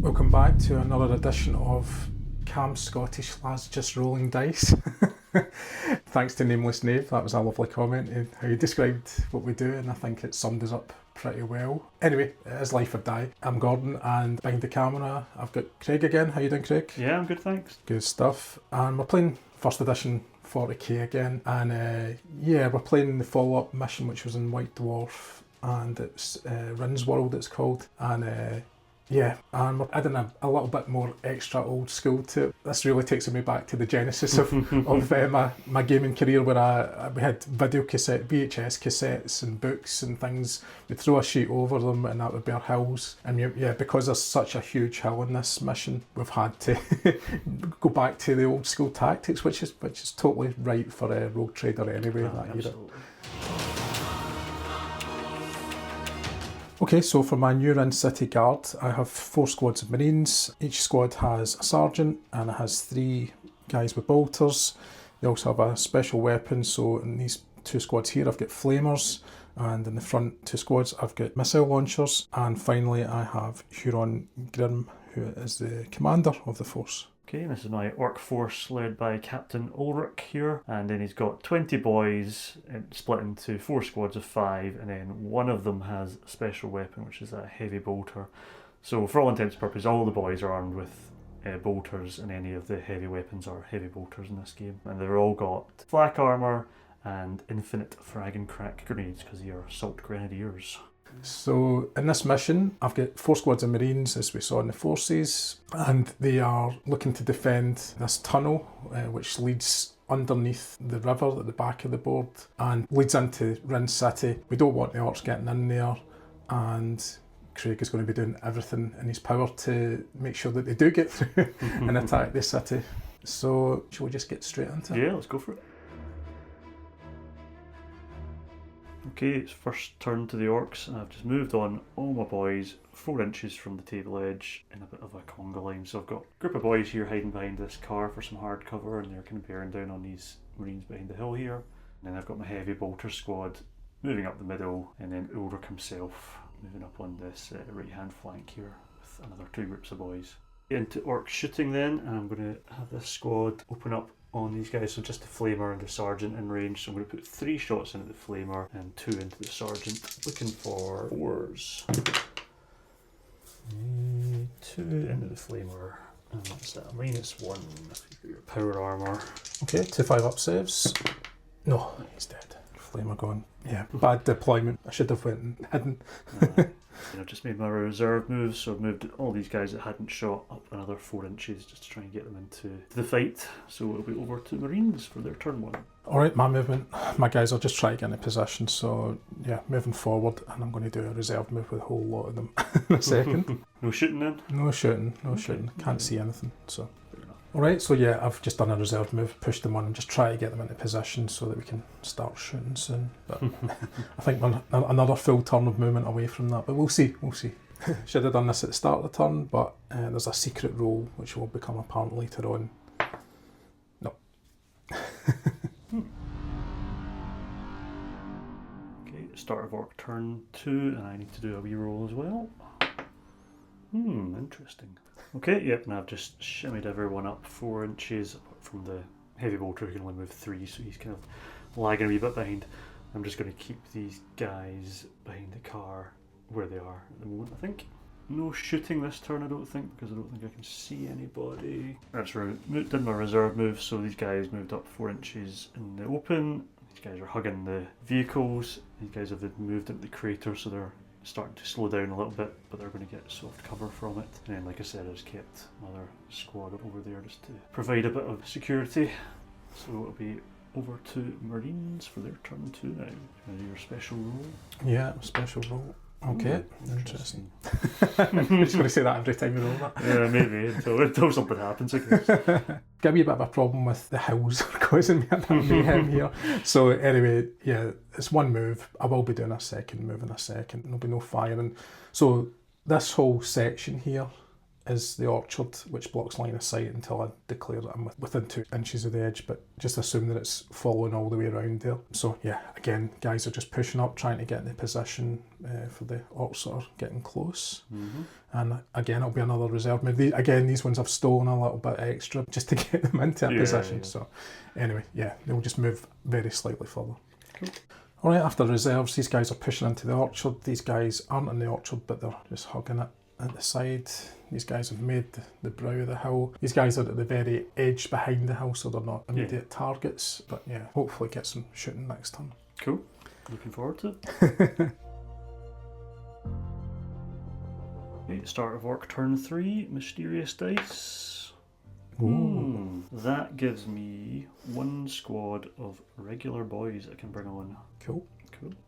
Welcome back to another edition of Cam's Scottish Lads Just Rolling Dice. Thanks to Nameless Knave, that was a lovely comment, how you described what we do, and I think it summed us up pretty well. Anyway, it is Life or Die. I'm Gordon, and behind the camera I've got Craig again. How you doing, Craig? Yeah, I'm good, thanks. Good stuff. And we're playing first edition 40k again, and yeah, we're playing the follow-up mission which was in White Dwarf, and it's Rynn's World it's called, and yeah, and we're adding a little bit more extra old school to it. This really takes me back to the genesis of my gaming career, where we had VHS cassettes and books and things. We'd throw a sheet over them and that would be our hills. And yeah, because there's such a huge hill in this mission, we've had to go back to the old school tactics, which is totally right for a Rogue Trader anyway. Absolutely. Okay, so for my new Rynn City Guard, I have 4 squads of Marines. Each squad has a sergeant and it has 3 guys with bolters. They also have a special weapon, so in these 2 squads here I've got flamers, and in the front 2 squads I've got missile launchers, and finally I have Huron Grim, who is the commander of the force. Okay, this is my orc force led by Captain Ulrich here, and then he's got 20 boys split into 4 squads of 5, and then one of them has a special weapon, which is a heavy bolter. So for all intents and purposes, all the boys are armed with bolters, and any of the heavy weapons are heavy bolters in this game. And they've all got flak armour and infinite frag and crack grenades, because they are assault grenadiers. So in this mission, I've got 4 squads of Marines, as we saw in the forces, and they are looking to defend this tunnel, which leads underneath the river at the back of the board and leads into Rynn City. We don't want the orcs getting in there, and Craig is going to be doing everything in his power to make sure that they do get through and attack the city. So shall we just get straight into it? Yeah, let's go for it. Okay, it's first turn to the orcs, and I've just moved on all my boys 4 inches from the table edge in a bit of a conga line. So I've got a group of boys here hiding behind this car for some hard cover, and they're kind of bearing down on these Marines behind the hill here. And then I've got my heavy bolter squad moving up the middle, and then Ulrich himself moving up on this right hand flank here with another 2 groups of boys. Into orc shooting then, and I'm going to have this squad open up on these guys, so just the flamer and the sergeant in range. So I'm going to put 3 shots into the flamer and 2 into the sergeant, looking for 4s. 2 into the flamer, and that's that, -1 for your power armour. Okay, 2 5-up saves. No, he's dead. Flamer gone. Yeah, bad deployment. I should have went and hidden. I've just made my reserve moves, so I've moved all these guys that hadn't shot up another 4 inches just to try and get them into the fight. So it'll be over to Marines for their turn 1. Alright, my movement. My guys are just trying to get into position, so yeah, moving forward, and I'm going to do a reserve move with a whole lot of them in a second. No shooting then? No shooting. Can't see anything, so. Alright, so yeah, I've just done a reserve move, pushed them on and just try to get them into position so that we can start shooting soon. But I think we're another full turn of movement away from that, but we'll see. Should have done this at the start of the turn, but there's a secret role which will become apparent later on. No. Okay, start of orc turn 2, and I need to do a wee roll as well. Interesting. Okay, yep, and I've just shimmied everyone up 4 inches, apart from the heavy bolter who can only move 3, so he's kind of lagging a wee bit behind. I'm just going to keep these guys behind the car where they are at the moment, I think. No shooting this turn, I don't think, because I don't think I can see anybody. That's right, did my reserve move, so these guys moved up 4 inches in the open. These guys are hugging the vehicles. These guys have moved into the crater, so they're starting to slow down a little bit, but they're going to get soft cover from it. And then, like I said, I just kept another squad over there just to provide a bit of security. So it'll be over to Marines for their turn 2 now. Your special roll? Yeah, special roll. Okay, interesting. I'm just going to say that every time you roll that. Yeah, maybe, until something happens, I guess. Give me a bit of a problem with the hills causing me a bit of mayhem here. So anyway, yeah, it's 1 move. I will be doing a second move in a second. There'll be no firing. So this whole section here is the orchard, which blocks line of sight until I declare that I'm within 2 inches of the edge, but just assume that it's following all the way around there. So yeah, again, guys are just pushing up, trying to get into position for the orcs that are getting close. And again, it'll be another reserve move. These ones I've stolen a little bit extra just to get them into a position. So anyway, yeah, they'll just move very slightly further. Cool. Alright, after reserves, these guys are pushing into the orchard. These guys aren't in the orchard, but they're just hugging it at the side. These guys have made the brow of the hill. These guys are at the very edge behind the hill, so they're not immediate targets. But yeah, hopefully get some shooting next turn. Cool. Looking forward to it. Okay, start of orc turn 3, mysterious dice. Ooh. That gives me 1 squad of regular boys I can bring on. Cool.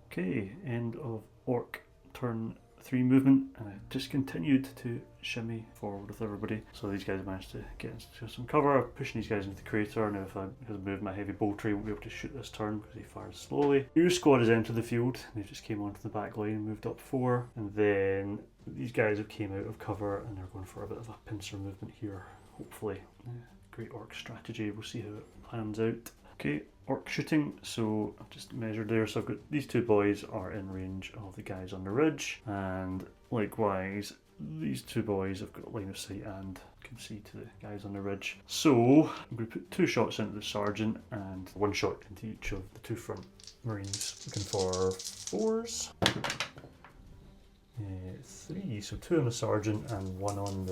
Okay, end of orc turn 3 movement, and I just continued to shimmy forward with everybody. So these guys managed to get into some cover, pushing these guys into the crater. Now if I move my heavy bolter, I won't be able to shoot this turn because he fires slowly. New squad has entered the field. They just came onto the back line and moved up 4. And then these guys have came out of cover and they're going for a bit of a pincer movement here, hopefully. Great orc strategy, we'll see how it plans out. Okay, orc shooting, so I've just measured there, so I've got these 2 boys are in range of the guys on the ridge, and likewise these 2 boys have got line of sight and can see to the guys on the ridge. So I'm going to put 2 shots into the sergeant and 1 shot into each of the 2 front marines. Looking for 4s. 3, so 2 on the sergeant and 1 on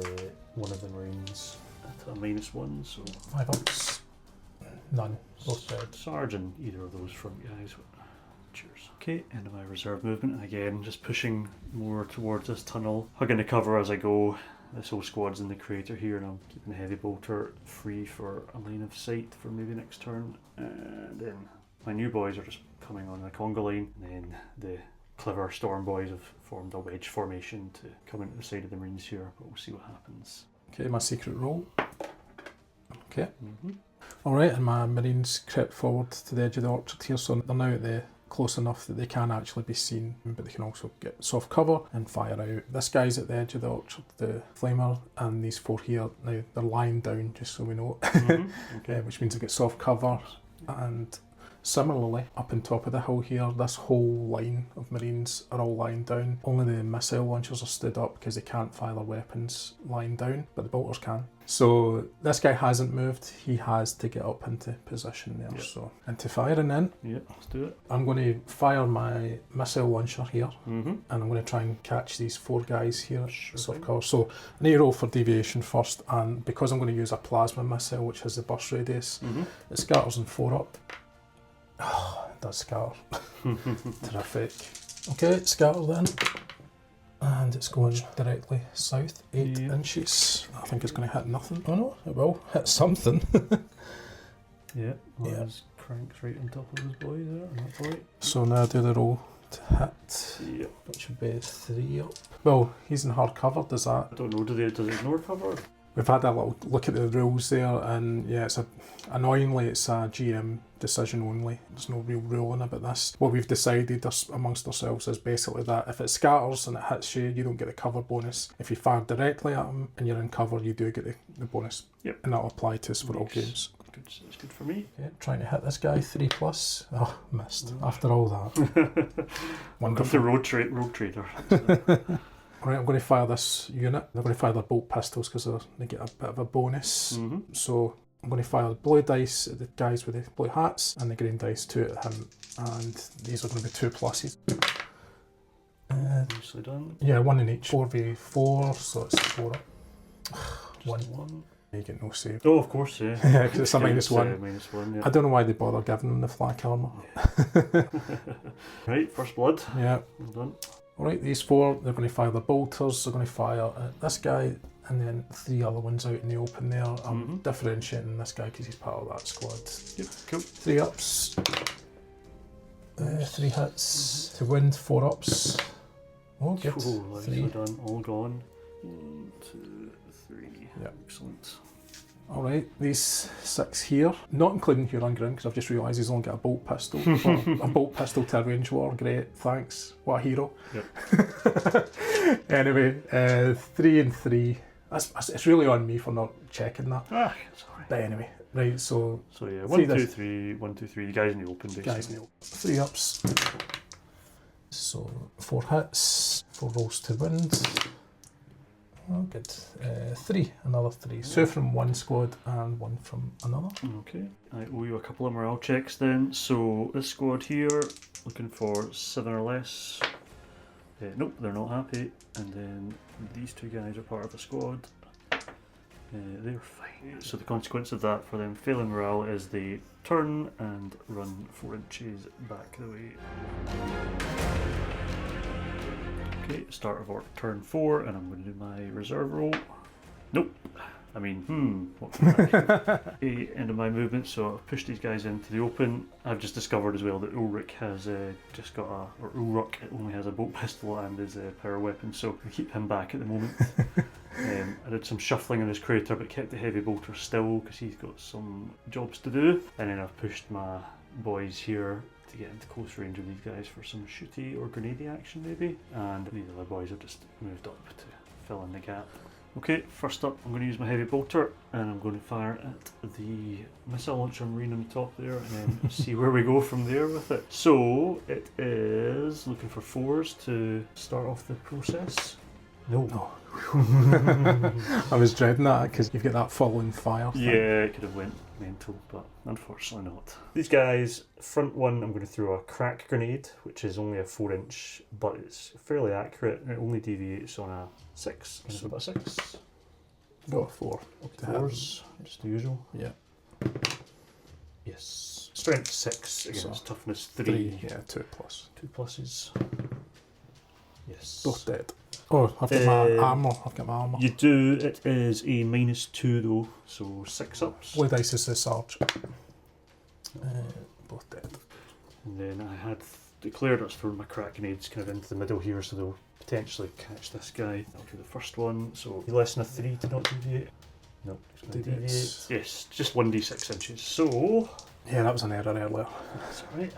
one of the marines at a -1, so 5 ups. None. Both dead. Sergeant, either of those front guys. Cheers. Okay, end of my reserve movement, and again just pushing more towards this tunnel, hugging the cover as I go. This whole squad's in the crater here, and I'm keeping the heavy bolter free for a line of sight for maybe next turn. And then my new boys are just coming on the conga line, and then the clever storm boys have formed a wedge formation to come into the side of the marines here, but we'll see what happens. Okay, my secret roll. Okay. Alright, and my marines crept forward to the edge of the orchard here, so they're now close enough that they can actually be seen, but they can also get soft cover and fire out. This guy's at the edge of the orchard, the flamer, and these 4 here, now they're lying down, just so we know, Okay. which means they get soft cover. And similarly, up on top of the hill here, this whole line of marines are all lying down. Only the missile launchers are stood up because they can't fire their weapons lying down, but the bolters can. So this guy hasn't moved, he has to get up into position there. So into firing then. Yeah, let's do it. I'm going to fire my missile launcher here, and I'm going to try and catch these 4 guys here. Soft cover. So I need to roll for deviation first, and because I'm going to use a plasma missile which has the burst radius, it scatters in 4 up. Oh, it does scatter. Terrific. Okay, scatter then. And it's going directly south, 8 inches. I think it's going to hit nothing. Oh no, it will hit something. There's cranks right on top of his boy there, and that boy. So now I do the roll to hit, which would be 3 up. Well, he's in hard cover, does that? I don't know, does it ignore cover? We've had a little look at the rules there, and yeah, annoyingly it's a GM decision only. There's no real rule in about this. What we've decided amongst ourselves is basically that if it scatters and it hits you, you don't get the cover bonus. If you fire directly at him and you're in cover, you do get the bonus. Yep. And that'll apply to us for all games. It's good for me. Okay, trying to hit this guy, 3+. Oh, missed. After all that. Wonderful. The road trader. Alright, I'm going to fire this unit. They're going to fire their bolt pistols because they get a bit of a bonus. So I'm going to fire the blue dice at the guys with the blue hats and the green dice 2 at him. And these are going to be 2 pluses. Nicely done. Yeah, 1 in each. 4v4, so it's 4 up. One. You get no save. Oh, of course, yeah. Yeah, because it's a -1. -1, yeah. I don't know why they bother giving them the flak armour. Right, first blood. Yeah. Well done. Alright, these 4, they're going to fire the bolters, they're going to fire at this guy, and then 3 other ones out in the open there. I'm differentiating this guy because he's part of that squad. Yep, cool. 3 ups. 3 hits. To wind, 4 ups. Oh, good. Oh, 3. Done, all gone. 1, 2, 3. Yeah. Excellent. Alright, these 6 here, not including Huron Grim, because I've just realised he's only got a bolt pistol. A bolt pistol to a range war, great, thanks, what a hero. Yep. Anyway, 3 and 3, It's really on me for not checking that. Ah, sorry. But anyway, right, so... So yeah, 3 1, 2, dice. 3, 1, 2, 3, guys in the open, basically. Guys, 3 ups. So 4 hits, 4 rolls to wind. Oh, good. 3, another 3. 2 from one squad and 1 from another. Okay, I owe you a couple of morale checks then. So this squad here, looking for 7 or less. Nope, they're not happy. And then these 2 guys are part of the squad. They're fine. So the consequence of that for them failing morale is they turn and run 4 inches back the way. Okay, start of our turn 4, and I'm going to do my reserve roll. Nope. I mean, what can end of my movement, so I've pushed these guys into the open. I've just discovered as well that Ulrich has just got Ulrich only has a bolt pistol and his power weapon, so I keep him back at the moment. I did some shuffling in his crater, but kept the heavy bolter still because he's got some jobs to do. And then I've pushed my boys here to get into close range of these guys for some shooty or grenade action maybe. And these other boys have just moved up to fill in the gap. Okay, first up I'm going to use my heavy bolter and I'm going to fire at the missile launcher marine on the top there and then see where we go from there with it. So it is looking for 4s to start off the process. No. I was dreading that because you've got that falling fire thing. Yeah, it could have went mental, but unfortunately not. These guys, front one, I'm going to throw a crack grenade, which is only a 4-inch, but it's fairly accurate. It only deviates on a 6. So about 6. Go 4. Okay, 4s, just the usual. Yeah. Yes. Strength 6 against So, toughness 3. Yeah, 2 plus. 2 pluses. Yes. Both dead. Oh, I've got my armour. I've got my armour. You do. It is a -2 though, so 6 ups. What dice is the Sarge? Both dead. And then I had declared us for my crack grenades kind of into the middle here, so they'll potentially catch this guy. I'll do the first one, so less than a 3 to not deviate. No, it's going to deviate. Yes, just 1d6 inches. So Yeah, that was an error earlier. that's alright.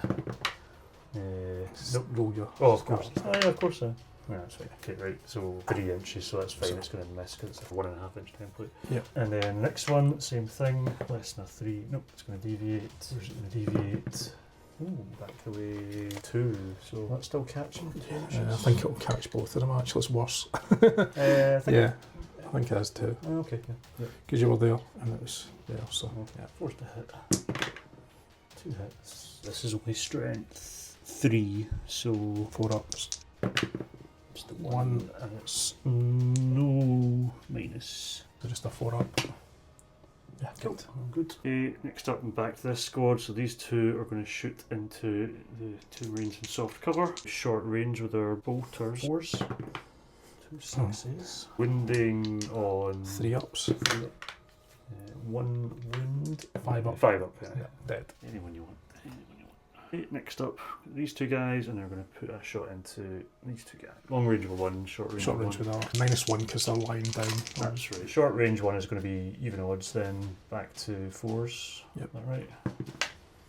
Nope. Roll your. Oh, of course. Oh, yeah, of course. Yeah, that's fine. Okay, right. So 3 inches, so that's fine. It's going to miss because it's a 1.5 inch template. Yep. And then next one, same thing. Less than a 3. Nope, it's going to deviate. Where's it going to deviate? Ooh, back the way 2. So that's still catching. I think it'll catch both of them. Actually, it's worse. I think Yeah, I think it is too. okay, yeah. Because you were there and it was there. So Yeah, 4's to hit. 2 hits. This is only strength 3, so 4 ups. just the 1. one, and it's no minus. So just a 4 up. Yeah, good. Good. Okay, next up and back to this squad. So these 2 are going to shoot into the 2 Marines in soft cover. Short range with our bolters. 4s. 2 6s. Winding on 3 ups. 3 up. 1 wind. 5 up. 5 up. Yeah, dead. Anyone you want. Okay, next up, these 2 guys, and they're going to put a shot into these 2 guys. Long range with 1, short range Short with range 1. with that. -1 because they're lying down. That's right. Short range 1 is going to be even odds, then back to 4s. Yep. Is that right?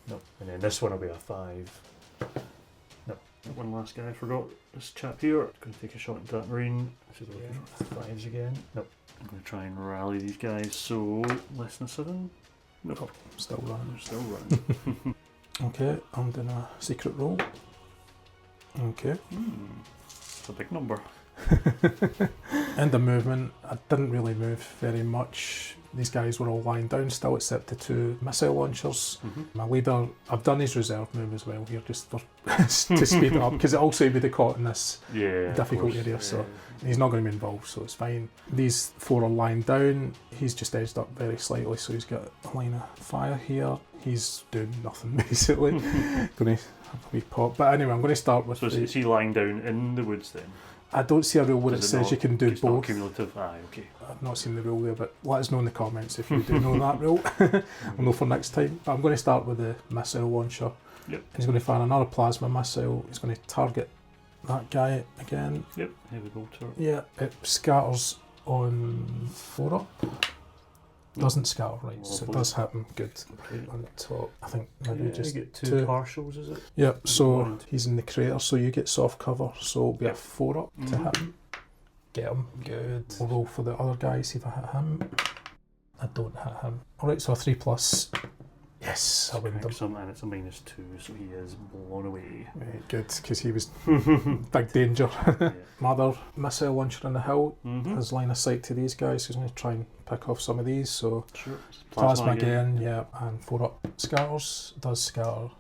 No. And then this one will be a 5. No. One last guy I forgot. This chap here. Going to take a shot into that Marine. She's looking for 5s again. Nope. I'm going to try and rally these guys. So less than a 7. Nope. Oh, still running. They're still running. Okay, I'm doing a secret roll. Okay. It's a big number. End of movement. I didn't really move very much. These guys were all lying down still except the 2 missile launchers. My leader, I've done his reserve move as well here just for to speed it up because it also would have caught in this difficult area, so he's not going to be involved, so it's fine. These 4 are lying down. He's just edged up very slightly, so he's got a line of fire here. He's doing nothing basically. Going to have a wee pop. But anyway, I'm going to start with. So is he lying down in the woods then? I don't see a rule where it says not, you can do it's not both. cumulative. Okay. I've not seen the rule there, but let us know in the comments if you do know that rule. We'll know for next time. But I'm going to start with the missile launcher. Yep. He's going to fire another plasma missile. He's going to target that guy again. Yep. Heavy bolter. Yeah, it scatters on 4 up. Doesn't scatter right, so it does happen good on top. I think maybe just you get 2 partials, is it? Yep, so he's in the crater, so you get soft cover, so it'll be a 4 up to hit him. Get him. Good. We'll roll for the other guy, see if I hit him. I don't hit him. Alright, so a 3+. Yes, I winged him. And it's a -2, so he is blown away. Right, good, because he was big danger. My other missile launcher in the hill has line of sight to these guys, so he's going to try and pick off some of these. So sure. Plasma again, yeah, and 4-up scatters. Does scatter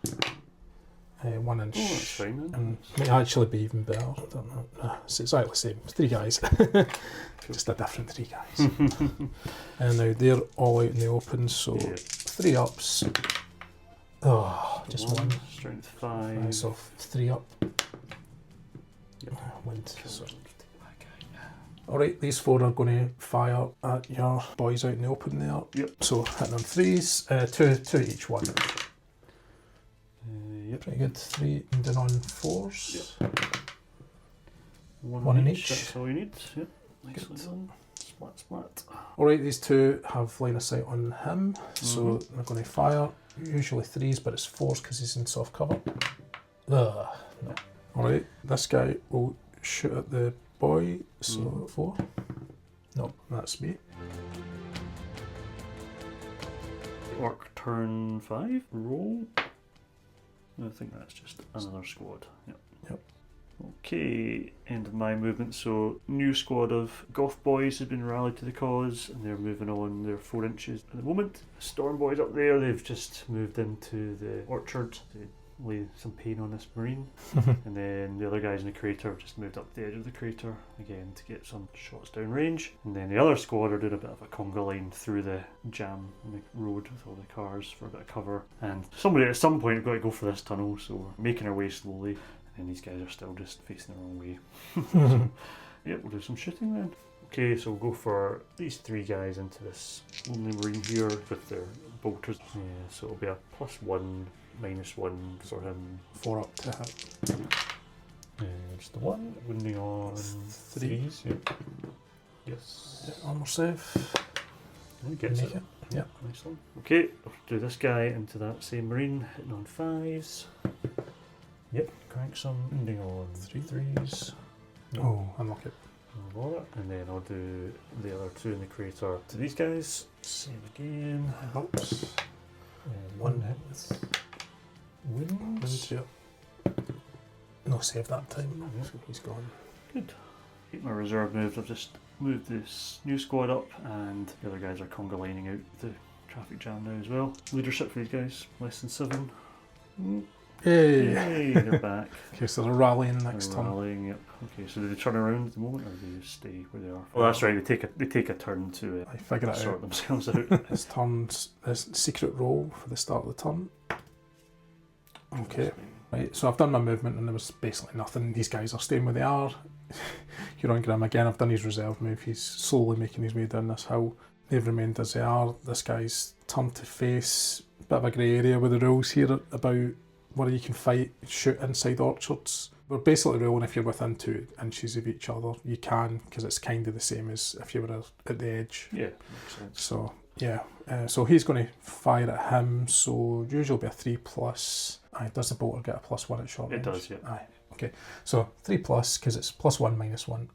1 inch. Oh, that's fine then. And might actually be even better. I don't know. Nah, it's exactly the same. 3 guys. Just a different 3 guys. And now they're all out in the open, so 3 ups. Oh, just 1. Strength 5. So 3 up. Yep. Wind. So. Alright, these 4 are going to fire at your boys out in the open there. Yep. So hitting on 3s, 2 each one. Yep. Pretty good. 3 and then on 4s. Yep. 1 in each. That's all you need. Yep. Nicely done. Splat. Alright, these 2 have line of sight on him, so they're going to fire. Usually 3s, but it's 4s because he's in soft cover. No. Alright, this guy will shoot at the boy, so 4. No, that's me. Orc turn 5. Roll. I think that's just another squad. Yep. Okay, end of my movement. So, new squad of Goth boys has been rallied to the cause, and they're moving on. They're 4 inches at the moment. Storm boys up there, they've just moved into the orchard to lay some pain on this marine. And then the other guys in the crater have just moved up the edge of the crater again to get some shots down range. And then the other squad are doing a bit of a conga line through the jam in the road with all the cars for a bit of cover. And somebody at some point has got to go for this tunnel, so we're making our way slowly. And these guys are still just facing the wrong way. So, yeah, we'll do some shooting then. Okay, so we'll go for these 3 guys into this lonely marine here with their bolters. Yeah, so it'll be a +1, -1 for him. 4 up to hit. Just the 1. Wounding on 3s. Yep. Yes. Yeah, armor save. And gets Make it. Yep. Nice one. Okay, I'll do this guy into that same marine, hitting on 5s. Yep, crank some, wounding on 3s. Oh, unlucky. And then I'll do the other 2 in the crater to these guys. Same again. Bumps. 1 hit with wounds. Yep. No save that time. So he's gone. Good. Keep my reserve moved. I've just moved this new squad up, and the other guys are conga lining out the traffic jam now as well. Leadership for these guys, less than 7. Yay! Yay, they're back. Okay, so they're rallying next They're turn. rallying, yep. Okay, so do they turn around at the moment, or do they just stay where they are? Oh, that's right. They take a turn to I figure it sort out. themselves out. His turn's his secret roll for the start of the turn. Okay, right. So I've done my movement, and there was basically nothing. These guys are staying where they are. You're on Grim again. I've done his reserve move. He's slowly making his way down this hill. They've remained as they are. This guy's turned to face. Bit of a grey area with the rules here about where you can fight, shoot inside orchards. We're basically ruling if you're within 2 inches of each other, you can, because it's kind of the same as if you were at the edge. Yeah, makes sense. So, yeah. So he's going to fire at him, so usually be a 3+. Aye, does the bolter get a +1 at short range? It does, yeah. Aye, okay. So 3+, because it's +1, -1.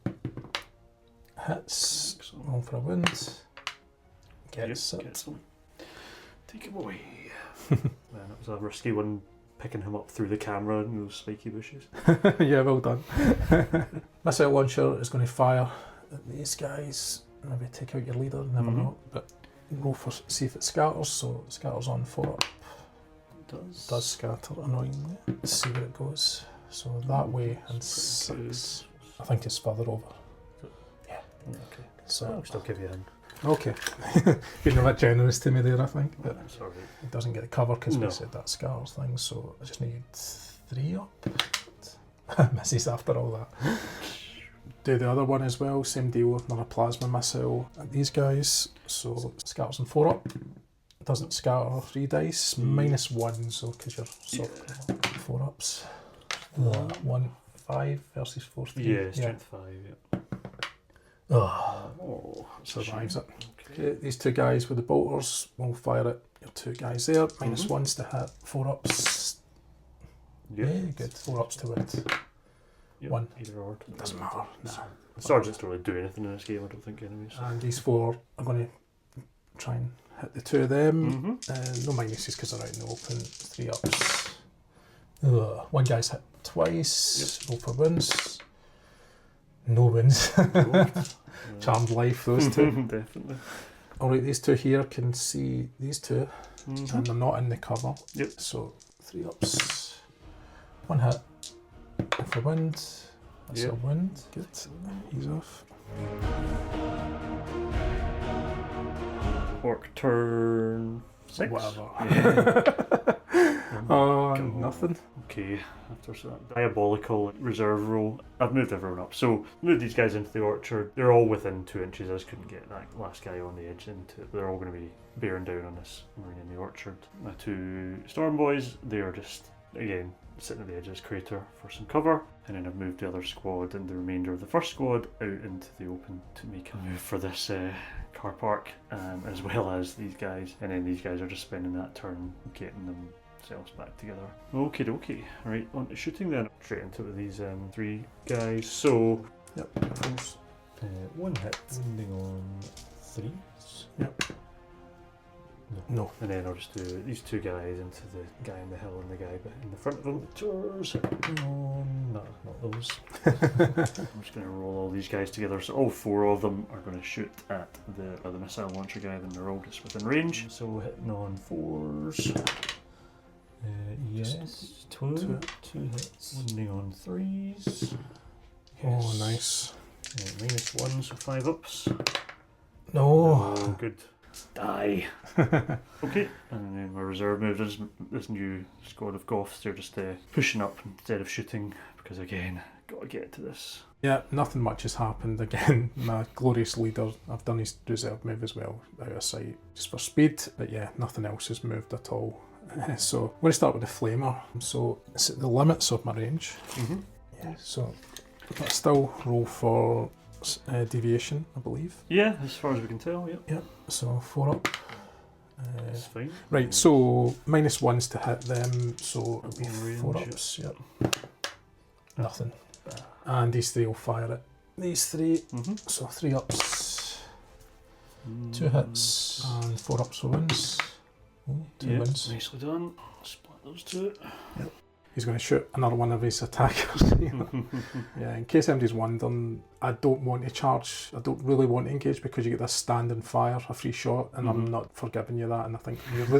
Hits, Excellent. roll for a wound. Gets Yep, it. gets him. Take him away. Man, it was a risky one, picking him up through the camera in those spiky bushes. Yeah, well done. Missile launcher is going to fire at these guys. Maybe take out your leader, never know. But roll for see if it scatters. So it scatters on 4 up. It Does scatter annoyingly. Let's see where it goes. So that way and That's pretty 6. I think it's further over. Yeah. Okay. So I'll still give you a hand. okay. Being a bit generous to me there, I think. But That's alright. it doesn't get the cover because No. we said that scatters thing. So I just need 3 up. Misses after all that. Do the other one as well, same deal, another plasma missile at these guys. So scatters on 4 up. Doesn't scatter 3 dice, -1, so because you're sort of 4 ups. 1, 5 versus 4, 3. Yeah, strength 5, yeah. Oh, survives it. Okay, these 2 guys with the bolters will fire at your 2 guys there. -1s to hit, 4 ups. Yep. Yeah, good. 4 ups to it. Yep. 1. Either or. Doesn't matter. Nah. Sergeants don't really do anything in this game, I don't think, anyways. And these 4 are going to try and hit the 2 of them. Mm-hmm. No minuses because they're out in the open. 3 ups. Ugh. 1 guy's hit twice. Roll for wins. No wins. Charmed life, those 2. Definitely. Alright, these 2 here can see these 2. Mm-hmm. And they're not in the cover. Yep. So 3 ups. 1 hit. For wind. That's a wind. Good. He's off. Orc turn 6. Whatever. Yeah. Oh, God. nothing. Okay, after that diabolical reserve roll, I've moved everyone up. So, moved these guys into the orchard. They're all within 2 inches. I just couldn't get that last guy on the edge into it. They're all going to be bearing down on this marine in the orchard. My 2 storm boys, they are just, again, sitting at the edge of this crater for some cover. And then I've moved the other squad and the remainder of the first squad out into the open to make a move for this car park, as well as these guys. And then these guys are just spending that turn getting themselves back together. Okie dokie. Right, on to shooting then. Straight into it with these 3 guys. So, Yep. 1 hit, wounding on 3. Yep. No. And then I'll just do these 2 guys into the guy in the hill and the guy in the front of them. Tours. No, not those. I'm just going to roll all these guys together. So all 4 of them are going to shoot at the missile launcher guy. Then they're all just within range. So hitting on 4s. Yes, 2 hits. Wounding on 3s. Oh, nice. -1, so 5 ups. No. Oh, good. Die. Okay, and then my reserve move is this new squad of Goths. They're just pushing up instead of shooting because, again, gotta get to this. Yeah, nothing much has happened. Again, my glorious leader, I've done his reserve move as well, out of sight, just for speed. But yeah, nothing else has moved at all. So I'm going to start with the flamer. So it's at the limits of my range. Mm-hmm. Yeah. So, but still roll for deviation, I believe. Yeah, as far as we can tell. Yep. Yeah. So 4 up. That's fine. Right. So -1s to hit them. So it'll be On 4 range, ups. Yep. Nothing. And these 3 will fire at these 3. Mm-hmm. So 3 ups. 2 hits and 4 ups for wins. 2 wins. Nicely done. Split those 2. Yep. He's going to shoot another one of his attackers. Yeah, in case anybody's wondering, I don't want to charge. I don't really want to engage because you get this standing fire, a free shot, and I'm not forgiving you that. And I think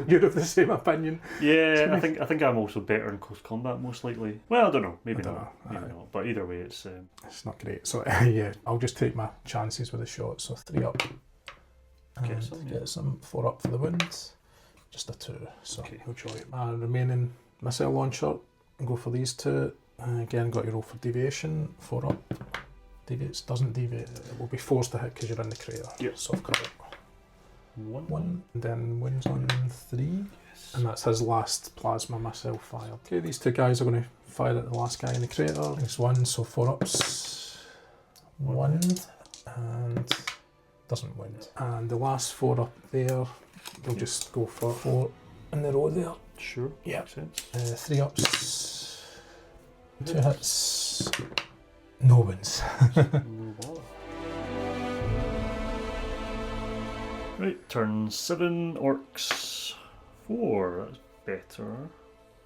you're of the same opinion. Yeah, I think I'm also better in close combat, most likely. Well, I don't know. Maybe not. Maybe not. But either way, it's not great. So yeah, I'll just take my chances with a shot. So 3 up. And get some 4 up for the wins. Just a 2. So no joy. Remaining missile launcher. Go for these 2. Again, got your roll for deviation. 4 up. Deviates, doesn't deviate. It will be forced to hit because you're in the crater. Yep. So I've got it. 1. And then wins on 3. Yes. And that's his last plasma missile fired. Okay, these 2 guys are going to fire at the last guy in the crater. Next 1, so 4 ups. 1. And doesn't win. And the last 4 up there, they'll just go for 4 in the row there. Sure. Yeah. Makes sense. 3 ups. 2 hits. No wins. No bother. Right, turn 7, orcs 4. That's better.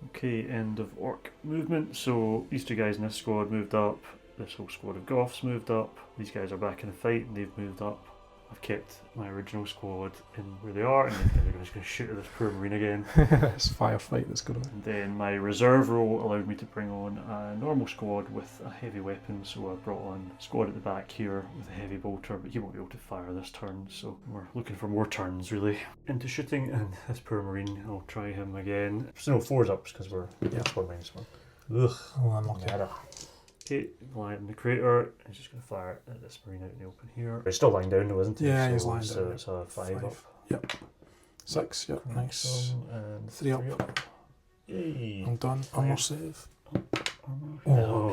Okay, end of orc movement. So these 2 guys in this squad moved up. This whole squad of Goths moved up. These guys are back in the fight and they've moved up. I've kept my original squad in where they are, and they're just going to shoot at this poor marine again. It's a firefight that's going on. And then my reserve roll allowed me to bring on a normal squad with a heavy weapon, so I brought on a squad at the back here with a heavy bolter, but he won't be able to fire this turn, so we're looking for more turns really. Into shooting, and this poor marine, I'll try him again. So no, 4's ups because we're 4-1. Ugh. Oh, unlucky. Okay, lying in the crater. He's just going to fire at this marine out in the open here. He's still lying down though, isn't he? Yeah, so he's lying down. So it's a 5 up. Yep. 6, yep, nice. And 3 up. Yay. I'm done. Armor save. armor. Oh,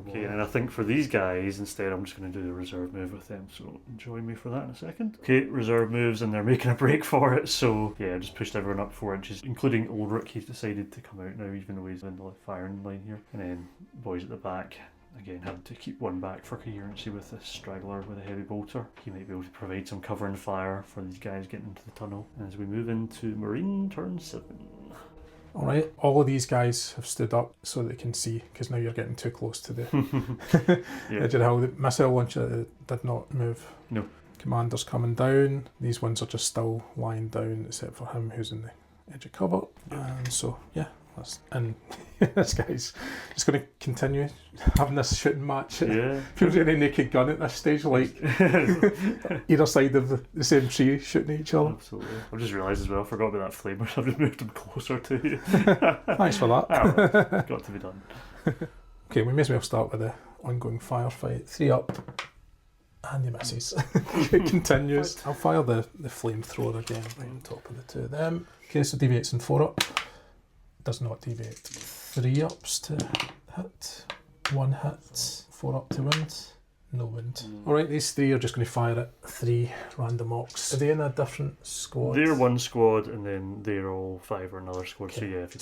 Okay, and I think for these guys, instead I'm just going to do the reserve move with them, so join me for that in a second. Okay, reserve moves, and they're making a break for it, so yeah, I just pushed everyone up 4 inches, including Ulrich. He's decided to come out now, even though he's in the firing line here. And then boys at the back, again, had to keep one back for coherency with this straggler with a heavy bolter. He might be able to provide some cover and fire for these guys getting into the tunnel. As we move into Marine turn 7. Alright, all of these guys have stood up so they can see, because now you're getting too close to the edge of the hill. The missile launcher did not move. No. Commander's coming down. These ones are just still lying down, except for him who's in the edge of cover. And so, yeah. And this guy's just going to continue having this shooting match. Yeah. Feels like a naked gun at this stage, like either side of the same tree shooting at each other. Absolutely. I've just realised as well, I forgot about that flamer, so I've just moved him closer to you. Thanks for that. Right. Got to be done. Okay, we may as well start with the ongoing firefight. 3 up, and he misses. It continues. I'll fire the flamethrower again right on top of the 2 of them. Okay, so deviates in 4 up. Does not deviate. 3 ups to hit, 1 hit, 4 up to wind, no wind. Alright, these 3 are just going to fire at 3 random orcs. Are they in a different squad? They're one squad, and then they're all 5 or another squad, so yeah, if you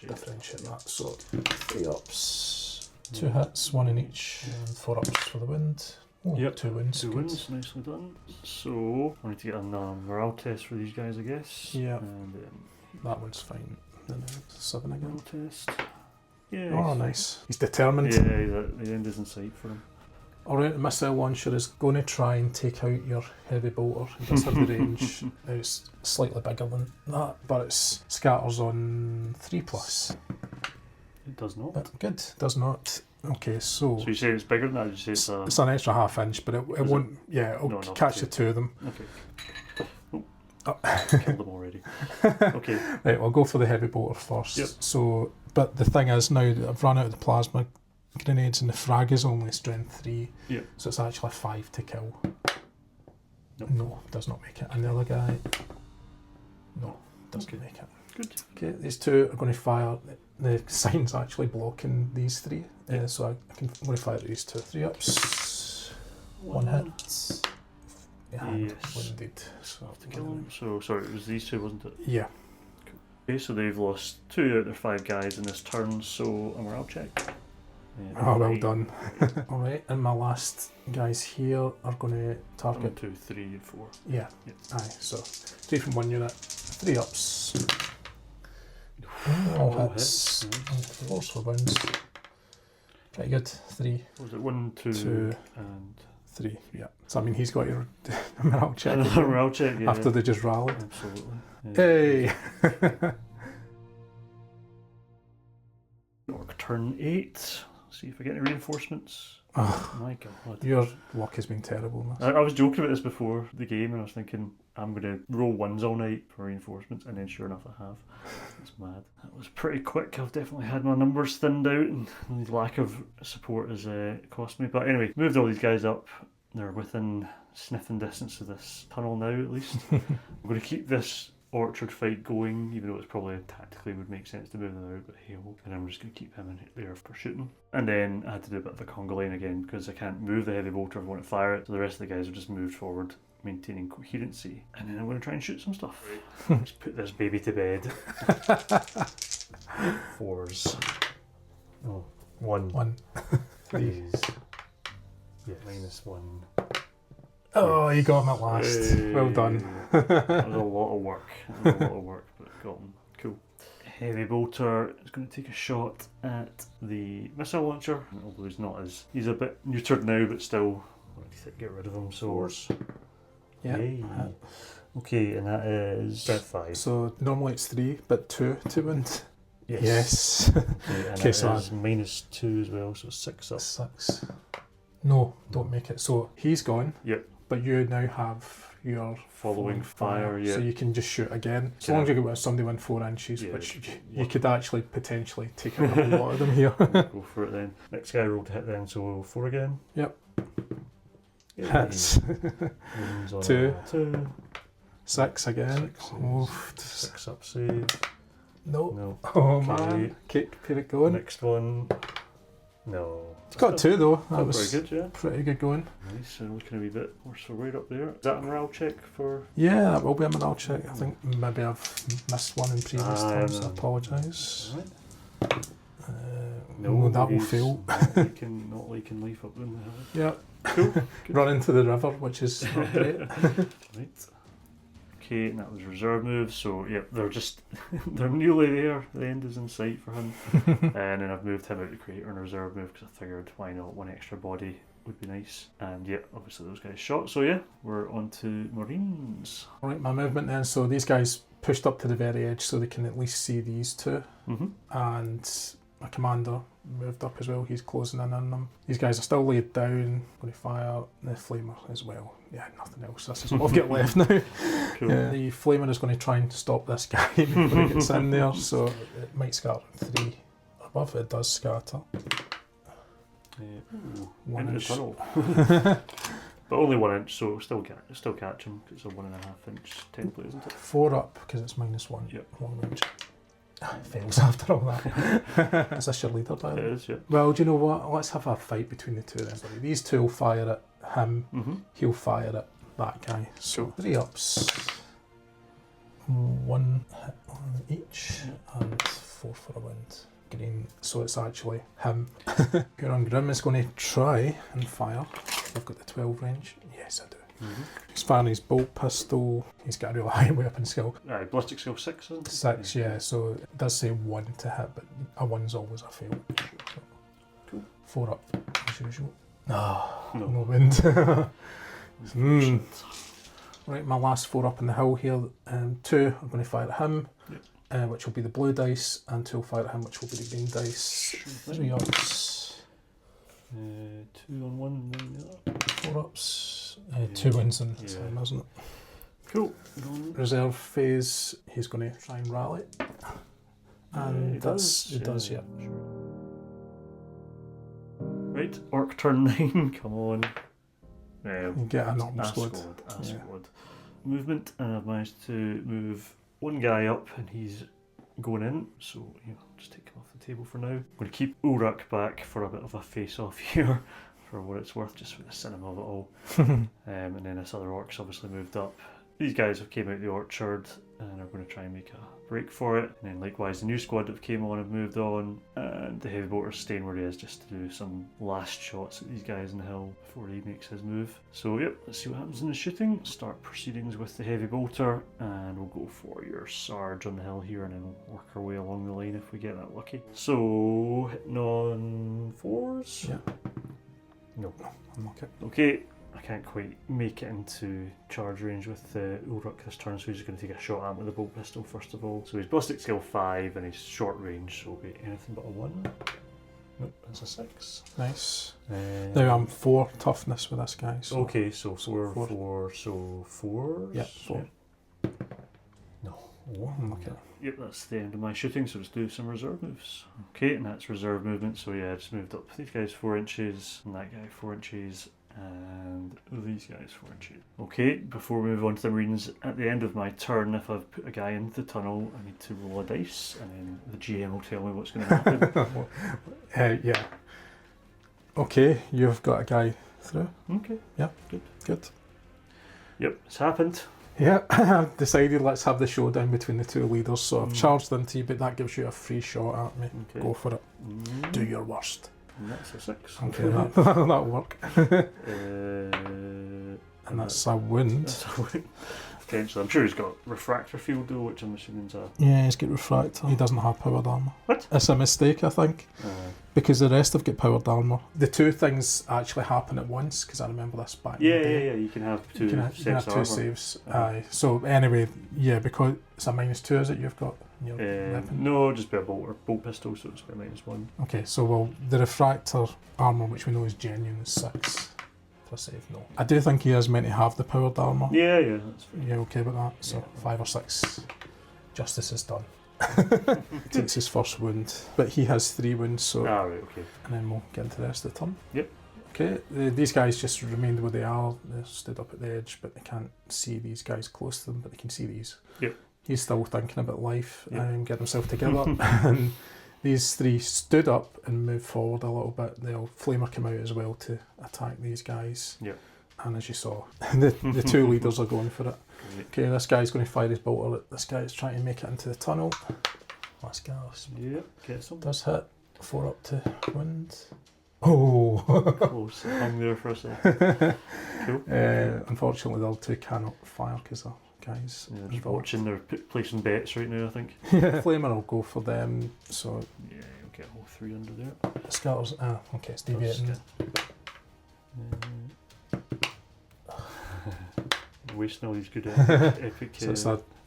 differentiate that. So 3 ups, 2 hits, 1 in each, and 4 ups for the wind. Oh, yep. 2 wins. 2 wins, nicely done. So, I need to get a morale test for these guys, I guess. Yeah. And that one's fine. Then 7 again. morale test. Yeah. Oh, nice. He's determined. Yeah, the end is in sight for him. Alright, the missile launcher is going to try and take out your heavy bolter. It does have the range. Now it's slightly bigger than that, but it scatters on 3+. It does not. But good, does not. Okay, so you say it's bigger than that? Or you say it's it's an extra ½ inch, but it won't. Yeah, it'll catch the 2 of them. Okay. Killed them already. Okay. Right, we'll go for the heavy bolter first. Yep. So, but the thing is, now that I've run out of the plasma grenades and the frag is only strength 3. Yep. So it's actually 5 to kill. Nope. No, does not make it. And the other guy, no, doesn't make it. Good. Okay, these 2 are going to fire. The sign's actually blocking these 3. Yep. So I'm going to fire at these 2. 3 ups, 1 hit. Yeah, yes. Winded. So To kill them. So, sorry, it was these 2, wasn't it? Yeah. Okay, so they've lost 2 out of their 5 guys in this turn, so a morale check. Oh, well done. Alright, and my last guys here are going to target 1, 2, 3, and 4. Yeah. Yep. Aye, so 3 from 1 unit, 3 ups. All hits. And 4s for wins. Pretty good. 3. What was it? 1, 2, 2, and 3. Yeah. So I mean, he's got your morale check another morale check. Yeah. after they just rallied. Absolutely. Yeah. Hey. Orc turn 8. See if I get any reinforcements. Oh, My God. your luck has been terrible, man. I was joking about this before the game, and I was thinking I'm going to roll 1s all night for reinforcements, and then sure enough I have. It's mad. That was pretty quick. I've definitely had my numbers thinned out, and the lack of support has cost me. But anyway, moved all these guys up. They're within sniffing distance of this tunnel now, at least. I'm going to keep this orchard fight going, even though it's probably tactically would make sense to move them out, but hey, and I'm just going to keep him in there for shooting. And then I had to do a bit of a conga line again, because I can't move the heavy bolter if I want to fire it, so the rest of the guys have just moved forward, maintaining coherency. And then I'm going to try and shoot some stuff. Let's put this baby to bed. 4s. Oh, 1. 3s. Yeah, -1. Oh, you got him at last. Hey. Well done. That was a lot of work. But got him. Cool. Heavy bolter is going to take a shot at the missile launcher, although he's a bit neutered now, but still, I need to get rid of him. So 4s. Yeah. Yay. Okay, and that is 5. So normally it's 3, but 2 to wind. Yes. Yes. Okay, and Okay, so is -2 as well, so 6 up. 6. No, don't make it. So he's gone. Yep. But you now have your Following fire, yeah. So you can just shoot again. As Yeah. long as you get somebody within 4 inches, Yeah, which you one. could actually potentially take out a lot of them here. Go for it then. Next guy rolled to hit then, so 4 again. Yep. Yay. Hits. Wins on 2. a 2. 6 again. 6 Oof. 6 up save. No. No. Oh Okay. man. Keep it going. Next one. No. It's got 2 though. That Still was pretty good, yeah. pretty good going. Nice, and looking a wee bit worse for right up there. Is that a morale check for? Yeah, that will be a morale check. I think maybe I've missed one in previous times. I apologise. Right. No, that will he's fail. not liking life up in the hill. Yeah. Cool. Good. Run into the river, which is not great. Right. Okay, and that was reserve moves. So yeah, they're nearly there. The end is in sight for him. And then I've moved him out to create a reserve move because I figured why not, one extra body would be nice. And yeah, obviously those guys shot. So yeah, we're on to Marines. Right, my movement then. So these guys pushed up to the very edge so they can at least see these 2. Mm-hmm. And my commander moved up as well. He's closing in on them. These guys are still laid down. Going to fire the flamer as well. Yeah, nothing else. This is what I've got left now. Cool. Yeah, the flamer is going to try and stop this guy before he gets in there. So it might scatter 3 above. It does scatter. Ooh, 1 into the inch. tunnel. But only 1 inch, so still catch him because it's a 1.5 inch template, isn't it? 4 up because it's -1. Yep. Long range. Fails after all that. Is this your leader, by the It way? is, yeah. Well, do you know what? Let's have a fight between the 2 then. These 2 will fire at him. Mm-hmm. He'll fire at that guy. So Cool. 3 ups. 1 hit on each and 4 for a wound. Green. So it's actually him. Huron Grim is going to try and fire. I've got the 12 range. Yes, I do. Mm-hmm. He's firing his bolt pistol. He's got a real high weapon skill. Ballistic skill 6, isn't it? 6, yeah. So it does say 1 to hit, but a 1's always a fail. So Cool. 4 up as usual. No No. wind. Right, my last 4 up in the hill here. 2 are going to fire at him, which will be the blue dice, and 2 will fire at him, which will be the green dice. 3 ups. 2 on 1, 9 up. 4 ups. 2 wins in the time, isn't it? Cool. Reserve phase, he's going to try and rally. And it does, yeah. Sure. Right, Orc turn 9, come on. You get a normal squad. Squad. Movement, and I've managed to move 1 guy up, and he's going in, so just take him off the table for now. I'm going to keep Ulrak back for a bit of a face-off here, for what it's worth, just for the cinema of it all. And then this other Orc's obviously moved up. These guys have came out the orchard and are going to try and make a break for it. And then likewise the new squad that came on have moved on, and the heavy bolter's staying where he is just to do some last shots at these guys in the hill before he makes his move. So yep, let's see what happens in the shooting. Start proceedings with the heavy bolter, and we'll go for your Sarge on the hill here, and then we'll work our way along the line if we get that lucky. So hitting on 4s? Yeah. No. I'm okay. Okay, I can't quite make it into charge range with Ulrak this turn, so he's just going to take a shot at him with the bolt pistol first of all. So he's ballistic skill 5 and he's short range, so it'll be anything but a 1. Nope, that's a 6. Nice. Now I'm 4 toughness with this guy. So okay, so 4, so 4? Yeah, 4. No. I'm okay. Yep, that's the end of my shooting, so let's do some reserve moves. Okay, and that's reserve movement, so yeah, I just moved up these guys 4 inches, and that guy 4 inches, and these guys 4 inches. Okay, before we move on to the Marines, at the end of my turn, if I've put a guy into the tunnel, I need to roll a dice, and then the GM will tell me what's going to happen. Yeah. Okay, you've got a guy through. Okay. Yeah. Good. Yep, it's happened. Yeah, I've decided let's have the showdown between the 2 leaders, so I've charged into you, but that gives you a free shot at me. Okay. Go for it. Do your worst. And that's a 6. Okay, that'll work. And that's a wound. That's a wound. Potentially. I'm sure he's got refractor field though, which I'm assuming is a... Yeah, he's got refractor. He doesn't have powered armour. What? It's a mistake, I think. Because the rest have got powered armour. The 2 things actually happen at once, because I remember this back in the day. Yeah, you can have 2 You can have 2 armor. saves. Aye. So anyway, yeah, because it's a -2, is it you've got in your weapon? No, just be a bolt pistol, so it's be a -1. Okay, so well, the refractor armour, which we know is genuine, is 6 for a save. No, I do think he is meant to have the powered armour. Yeah, that's fine. Yeah, okay with that. So 5 or 6. Justice is done. Takes his first wound, but he has 3 wounds. So right, okay. and then we'll get into the rest of the turn. Yep. Okay, these guys just remained where they are. They stood up at the edge, but they can't see these guys close to them, but they can see these. Yep. He's still thinking about life Yep. and getting himself together. And these three stood up and moved forward a little bit. The old flamer came out as well to attack these guys. Yep. And as you saw, the two leaders are going for it. Great. Okay, this guy's going to fire his bolter at this guy. Is trying to make it into the tunnel. Let's go. Yep, get some. Does hit. 4 up to wind. Oh! Close. Hung there for a second. Cool. Unfortunately, the other two cannot fire because they're guys. Yeah, just involved. watching. They're placing bets right now, I think. Yeah, flamer will go for them. So Yeah, you'll get all 3 under there. scatters. Okay, it's deviating. Wasting all these good epic. So it's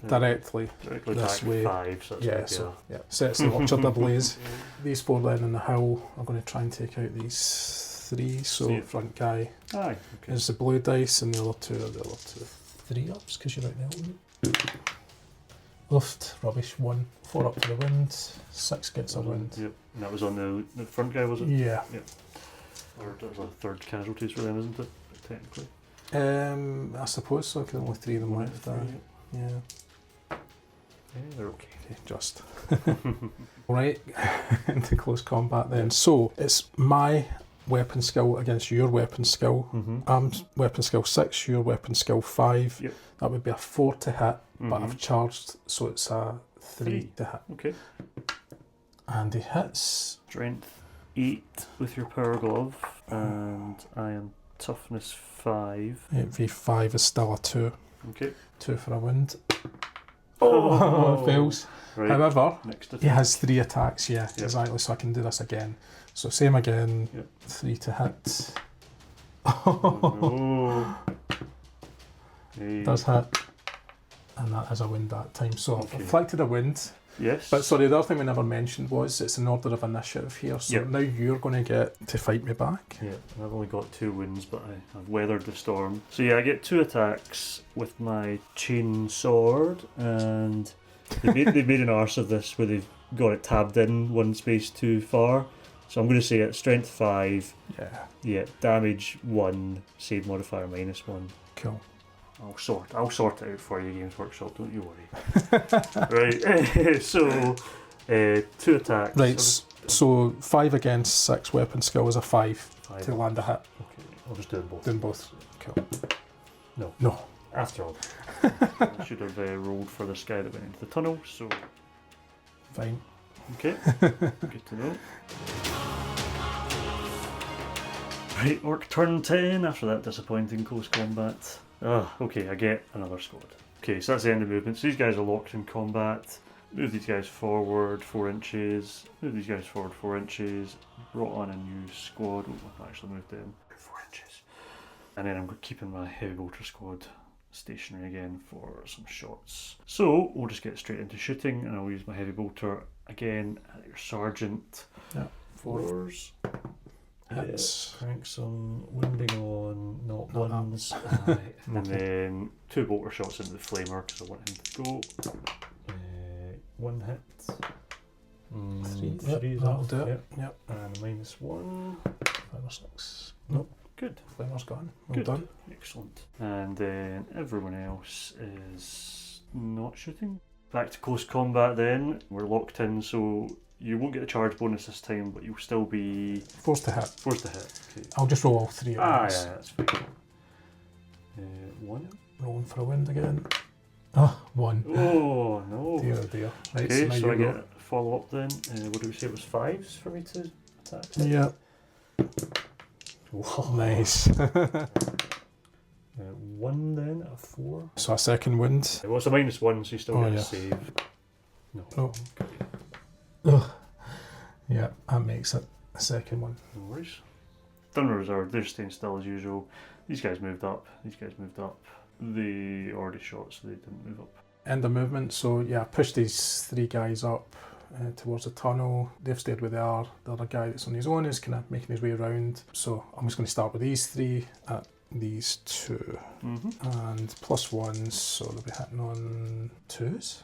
directly directly this attack way. 5, so that's Yeah, good, so yeah, sets the orchard ablaze. These 4 then in the hill are going to try and take out these 3. So Yeah. front guy Aye, okay. is the blue dice, and the other 2 are the other 2. 3 ups because you're out in the element. Luft, rubbish. 1, 4 up to the wind. 6 gets a wind. Yep, and that was on the front guy, was it? Yeah. Or that was a third casualties for them, isn't it? Technically. I suppose so. Because only 3 of them left. Yeah. Yeah, they're okay. Okay, just. Right, into close combat then. So it's my weapon skill against your weapon skill. I'm weapon skill 6, your weapon skill 5. Yep. That would be a 4 to hit, but I've charged, so it's a 3 3. to hit. Okay. And he hits. Strength 8 with your power glove, and I am toughness 5. 8v5 is still a 2. Okay. 2 for a wind. Oh, Fails. Right. However, Next attack. he has 3 attacks, yeah, Yep. exactly, so I can do this again. So same again, Yep. 3 to hit. Oh, no. Hey. Does hit. And that is a wind that time. So I've Okay. reflected a wind. Yes. But sorry, the other thing we never mentioned was it's an order of initiative here. So Yep. now you're going to get to fight me back. Yeah, I've only got 2 wounds, but I've weathered the storm. So yeah, I get 2 attacks with my chain sword, and they've made an arse of this where they've got it tabbed in one space too far. So I'm going to say it, strength 5, Yeah, damage 1, save modifier -1. cool. I'll sort it out for you, Games Workshop, don't you worry. Right, so 2 attacks. Right, so 5 against 6 weapon skill is a 5 5. to land a hit. Okay, I'll just do them both. Doing both. Cool. No. No. After all. I should have rolled for this guy that went into the tunnel, so Fine. okay, good to know. Right, Orc turn 10 after that disappointing close combat. Okay, I get another squad. Okay, so that's the end of movement. So these guys are locked in combat. Move these guys forward 4 inches. Move these guys forward 4 inches. Brought on a new squad. Oh, I've actually moved them 4 inches. And then I'm keeping my heavy bolter squad stationary again for some shots. So we'll just get straight into shooting, and I'll use my heavy bolter again at your sergeant. Yeah. 4s. Hits. Crank some winding on, not Not that. ones. And then 2 bolter shots into the flamer because I want him to go. 1 hit. 3. Three Yep, is that'll off, do it. yep. Yep. And a -1. 5 or 6. Nope. Good. Flamer's gone. Well Good. done. Excellent. And then everyone else is not shooting. Back to close combat then. We're locked in, so you won't get the charge bonus this time, but you'll still be Forced to hit. forced to hit. Okay. I'll just roll all 3 at once. Yeah, that's fine. 1. Rolling for a wind again. 1. Oh, no. Dear, dear. Right, Okay, now so I you get go. a follow up then. What do we say? It was 5s for me to attack? Yeah. Whoa. Nice. 1 then, a 4. So a second wind. Well, it's a -1, so you still Oh, get a yeah. save. No. No. Ugh. Yeah, that makes it a second one. No worries. Thunder Reserve, they're staying still as usual. These guys moved up. These guys moved up. They already shot, so they didn't move up. End of movement. So yeah, I pushed these 3 guys up towards the tunnel. They've stayed where they are. The other guy that's on his own is kind of making his way around. So I'm just going to start with these 3 at these 2. And +1s, so they'll be hitting on 2s.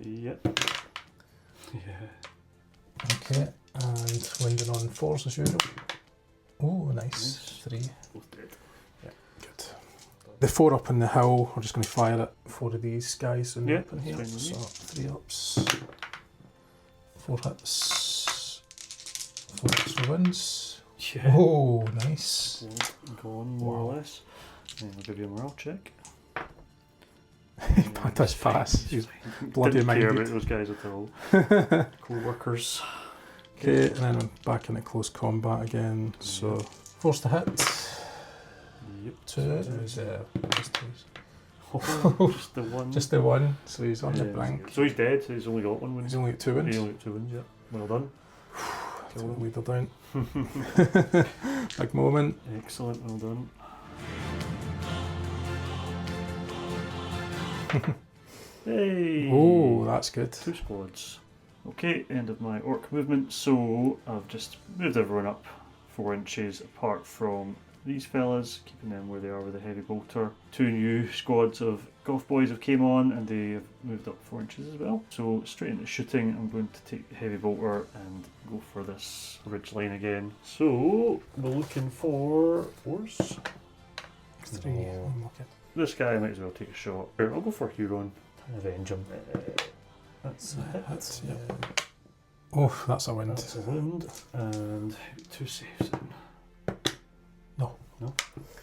Yep. Yeah. Okay, and winding on 4s as usual. Oh, nice. Nice. 3. Both dead. Good. The 4 up on the hill, we're just going to fire at 4 of these guys in, Yeah, up in here. that's fine with So 3 ups, 4 hits, 4 extra wins. Yeah. Oh, nice. Gone, more or less. And I'll give you a morale check. That's pass. He's bloody Didn't care about minded. those guys at all. Co-workers. Okay, and then I'm back into close combat again. So, forced to hit. Yep. 2 is just twos. Oh, just the one. Just the 1, so he's on the Yeah, brink. so he's dead, so he's only got 1 win. He's only at 2 wins. He's only got 2 wins, yeah. Well done. Kill the leader down. Big moment. Excellent, well done. Hey! Oh, that's good. 2 squads. Okay, end of my orc movement. So I've just moved everyone up 4 inches apart from these fellas, keeping them where they are with the heavy bolter. 2 new squads of golf boys have came on and they have moved up 4 inches as well. So straight into shooting, I'm going to take the heavy bolter and go for this ridge line again. So we're looking for 4s. 3. No. Okay. This guy might as well take a shot. Here, I'll go for Huron. Avenge him. That's a hit. That's, yeah. Oh, that's a wind. That's a wound. And 2 saves in. No. No?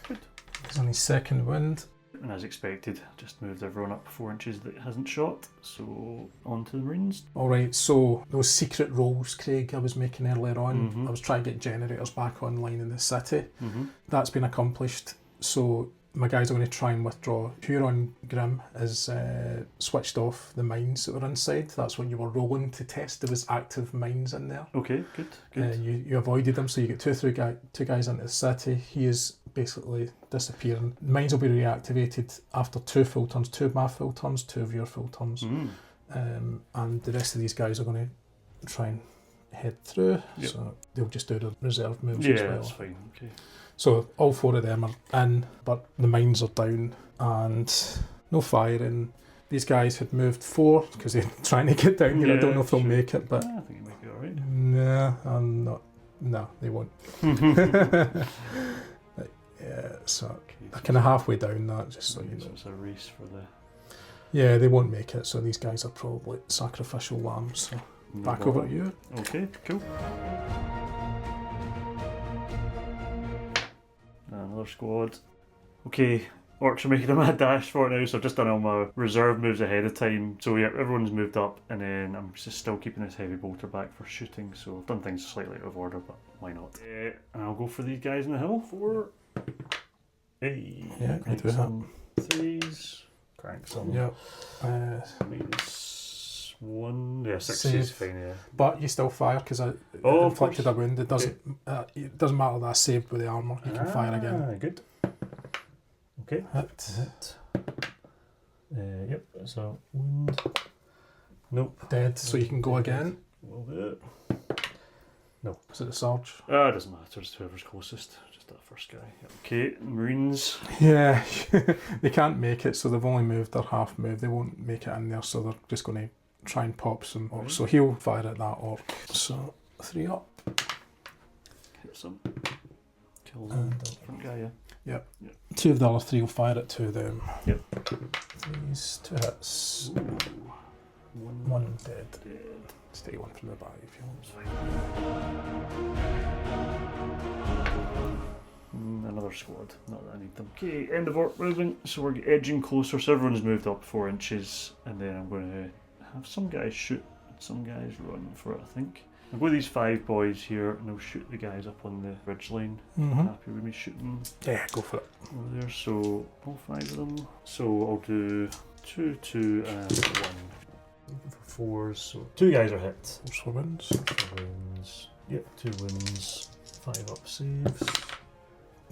Good. He's on his second wind. And as expected, just moved everyone up 4 inches that hasn't shot. So on to the Marines. Alright, so those secret rolls, Craig, I was making earlier on, Mhm. I was trying to get generators back online in the city. Mm-hmm. That's been accomplished. So my guys are going to try and withdraw. Huron Grim is switched off the mines that were inside. That's when you were rolling to test there was active mines in there. Okay, good, good. You avoided them, so you get two guys into the city. He is basically disappearing. Mines will be reactivated after 2 full turns, 2 of my full turns, 2 of your full turns. And the rest of these guys are going to try and head through. Yep. So they'll just do the reserve moves Yeah, as well. that's fine, okay. So all 4 of them are in, but the mines are down and no firing. These guys had moved 4 because they're trying to get down here. I don't know if they'll sure. make it, but I think it might be alright. nah, I'm not. No, they won't. Yeah, so Okay, they're kind of halfway down that, just so you know. So it's a race for the... Yeah, they won't make it, so these guys are probably sacrificial lambs. So No back bother. over to you. Okay, cool. Another squad. Okay, orcs are making a mad dash for it now, so I've just done all my reserve moves ahead of time. So yeah, everyone's moved up, and then I'm just still keeping this heavy bolter back for shooting, so I've done things slightly out of order, but why not? And I'll go for these guys in the hill for... Hey, Yeah, you crank do that. some 3s, crank some... Yeah. -1, yeah, 6 Save. is fine, yeah. But you still fire because I Oh, of inflicted a course. wound. It doesn't matter that I saved with the armour. You can fire again. Good. Okay. Hit. Yep, that's a wound. Nope. Dead, so you can go again. Will do it. No. Is it the Sarge? It doesn't matter, it's whoever's closest. Just that first guy. Yep. Okay, Marines. Yeah, they can't make it, so they've only moved their half move. They won't make it in there, so they're just going to try and pop some orcs. So he'll fire at that orc. So 3 up. Hit some. Kill them. And Front guy, yeah. 2 of the other 3 will fire at 2 of them. Yep. 3s, 2 hits. Ooh. 1 dead. Dead. Just take 1 from the back if you want. That's fine. Another squad. Not that I need them. Okay, end of orc movement. So we're edging closer. So everyone's moved up 4 inches, and then I'm going to have some guys shoot and some guys run for it, I think. I'll go with these 5 boys here, and I'll shoot the guys up on the ridge line. Happy with me shooting Yeah, go for it. over there. So all 5 of them. So I'll do 2, 2, and 1. For 4s. So 2 guys are hit. Force for wins. 2 wins. Yep, 2 wins. 5 up saves.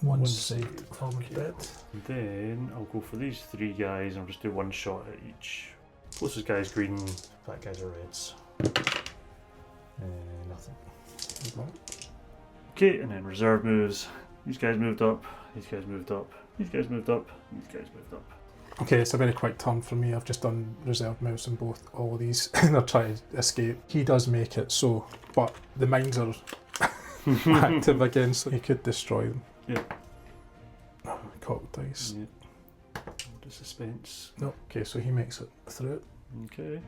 1 save. saved. Armor's dead. And then I'll go for these 3 guys and I'll just do 1 shot at each. Closest guy's green, that guy's are reds. Nothing. Okay, and then reserve moves. These guys moved up, these guys moved up, these guys moved up, these guys moved up. Okay, it's a very quick turn for me. I've just done reserve moves on all of these. They're trying to escape. He does make it, so, but the mines are active again, so he could destroy them. Yeah. Cock dice. Yeah. The suspense. No. Okay, so he makes it through it. Okay.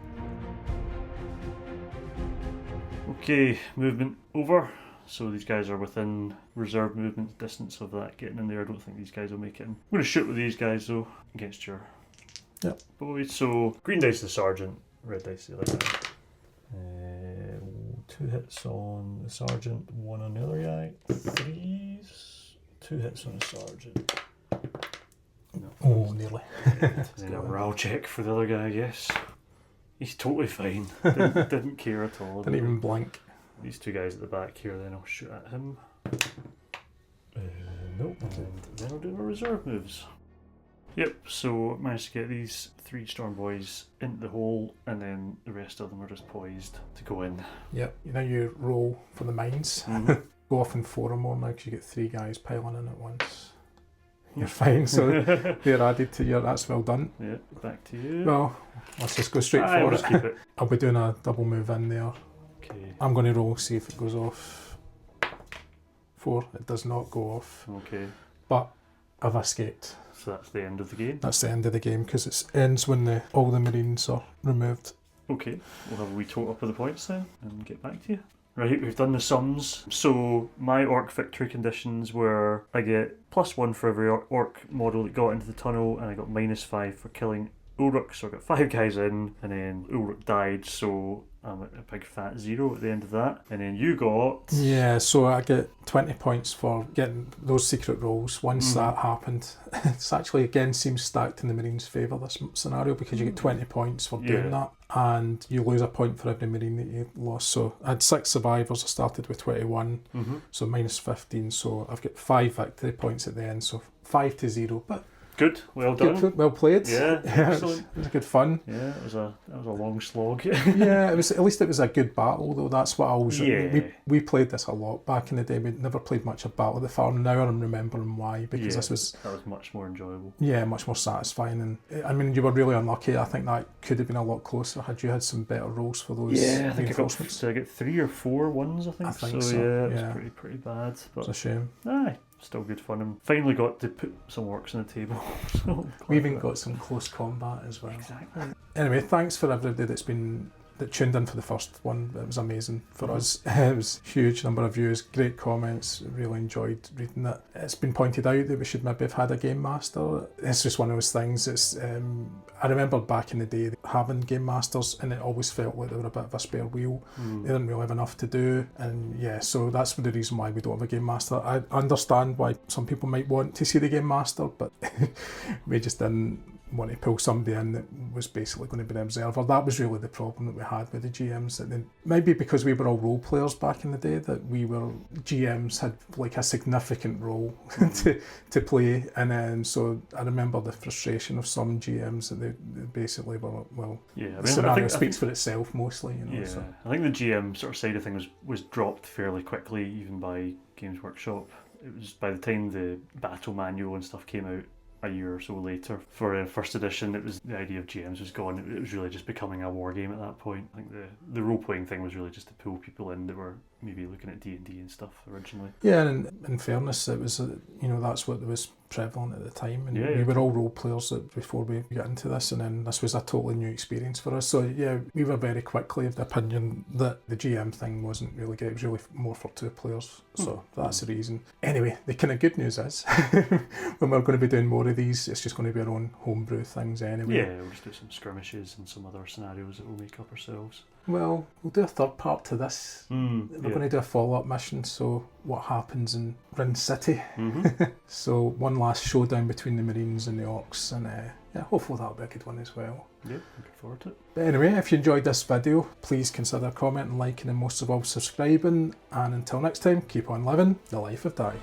Okay, movement over. So these guys are within reserve movement distance of that getting in there. I don't think these guys will make it in. I'm going to shoot with these guys though, against your boys. So green dice the sergeant, red dice the other guy. 2 hits on the sergeant, 1 on the other guy. 3s, 2 hits on the sergeant. No. Oh, nearly. And then a morale check for the other guy, I guess. He's totally fine. Didn't care at all. Didn't even blink. These 2 guys at the back here, then I'll shoot at him. Nope. And then I'll do my reserve moves. Yep, so managed to get these 3 storm boys into the hole, and then the rest of them are just poised to go in. Yep, now you roll for the mines. Mhm. Go off in 4 or more now because you get 3 guys piling in at once. You're fine, so they're added to your, that's well done. Yeah, back to you. Well, let's just go straight I'll for just it. keep it. I'll be doing a double move in there. Okay. I'm going to roll, see if it goes off. 4, it does not go off, Okay, but I've escaped. so that's the end of the game. That's the end of the game because it ends when all the Marines are removed. Okay, we'll have a wee total up of the points then and get back to you. Right, we've done the sums. So my orc victory conditions were I get +1 for every orc model that got into the tunnel, and I got -5 for killing Ulrich, so I got 5 guys in, and then Ulrich died, so I'm at a big fat 0 at the end of that. And then you got... Yeah, so I get 20 points for getting those secret rolls once that happened. It's actually, again, seems stacked in the Marines' favour, this scenario, because you get 20 points for doing that, and you lose a point for every Marine that you lost. So I had 6 survivors, I started with 21, so -15, so I've got 5 victory points at the end, so 5 to 0, but... Good, well done. Good, well played. Yeah, excellent. It was good fun. Yeah, that was a long slog. Yeah, it was. At least it was a good battle, though. That's what I always. Yeah. We played this a lot back in the day. We never played much of Battle of the Farm. Now I'm remembering why, because that was much more enjoyable. Yeah, much more satisfying. And I mean, you were really unlucky. I think that could have been a lot closer had you had some better rolls for those. Yeah, I think reinforcements. I get 3 or 4 ones. I think so. Yeah, it was pretty bad. But it's a shame. Aye, still good fun. And finally got to put some orcs on the table. So we even got some close combat as well. Exactly. Anyway, thanks for everybody that tuned in for the first one. It was amazing for us. It was a huge number of views, great comments, really enjoyed reading it. It's been pointed out that we should maybe have had a game master. It's just one of those things. It's I remember back in the day having game masters, and it always felt like they were a bit of a spare wheel. They didn't really have enough to do, and so that's the reason why we don't have a game master. I understand why some people might want to see the game master, but we just didn't want to pull somebody in that was basically going to be an observer. That was really the problem that we had with the GMs. That maybe because we were all role players back in the day, that GMs had like a significant role to play, and then so I remember the frustration of some GMs that they basically were the scenario speaks for itself mostly. So. I think the GM sort of side of things was dropped fairly quickly, even by Games Workshop. It was by the time the battle manual and stuff came out a year or so later for first edition, it was the idea of GMs was gone. It was really just becoming a war game at that point. I think the role playing thing was really just to pull people in that were maybe looking at D&D and stuff originally. Yeah, and in fairness, it was that's what was prevalent at the time, and we were all role players before we got into this, and then this was a totally new experience for us. So we were very quickly of the opinion that the GM thing wasn't really good. It was really more for 2 players. So that's the reason. Anyway, the kind of good news is when we're going to be doing more of these, it's just going to be our own homebrew things anyway. Yeah, we'll just do some skirmishes and some other scenarios that we'll make up ourselves. Well, we'll do a third part to this. We're going to do a follow-up mission, so what happens in Rynn City. So one last showdown between the Marines and the Orcs, and hopefully that'll be a good one as well. Yeah, looking forward to it. But anyway, if you enjoyed this video, please consider commenting, liking, and most of all subscribing. And until next time, keep on living the life of Die.